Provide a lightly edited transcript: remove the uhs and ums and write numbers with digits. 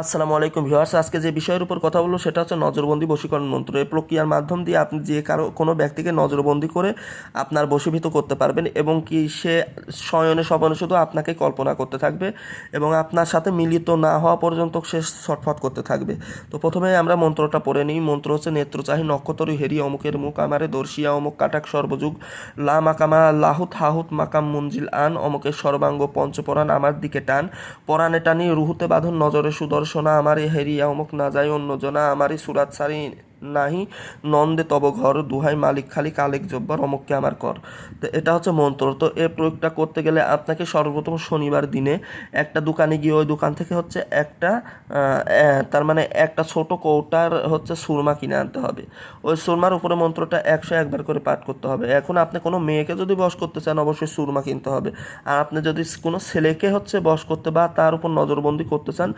আসসালামু আলাইকুম ভিউয়ার্স, আজকে যে বিষয়ের উপর কথা বলবো সেটা হচ্ছে নজরবন্দি বশীকরণ মন্ত্র। এই প্রক্রিয়ার মাধ্যম দিয়ে আপনি যে কোনো ব্যক্তিকে নজরবন্দি করে আপনার বশীভূত করতে পারবেন এবং কি সে শয়নে স্বপনে শুধু আপনাকে কল্পনা করতে থাকবে এবং আপনার সাথে মিলিত না হওয়া পর্যন্ত সে ছটফট করতে থাকবে। তো প্রথমে আমরা মন্ত্রটা পড়ে নিই। মন্ত্র হচ্ছে নেত্রচাহী নক্ষত্র হেরি অমুকের মুখ আমারে দর্শিয়া অমুক কাটাক সর্বযুগ লা মাকামা লাহুত হাহুত মাকাম মঞ্জিল আন অমুকের সর্বাঙ্গ পঞ্চপরাণ আমার দিকে টান পরাণে টানি রুহুতে বাঁধন নজরে সুদর্শনা আমারে হেরিয়া অমুক না যায় অন্যজনা আমারই সুরাত সারি নাহি নন্দে তব ঘর দুহাই মালিক খালি কালেক জব্বার অমুককে আমার কর। তো এটা হচ্ছে মন্ত্র। তো এই প্রয়োগটা করতে গেলে আপনাকে সর্বপ্রথম শনিবার দিনে একটা দোকানে গিয়ে ওই দোকান থেকে হচ্ছে তার মানে একটা ছোট কৌটার হচ্ছে সুরমা কিনে আনতে হবে। ওই সুরমার উপরে মন্ত্রটা 101 বার করে পাঠ করতে হবে। এখন আপনি কোনো মেয়েকে যদি বশ করতে চান অবশ্যই সুরমা কিনতে হবে। আর আপনি যদি কোনো ছেলেকে হচ্ছে বশ করতে বা তার উপর নজরবন্দি করতে চান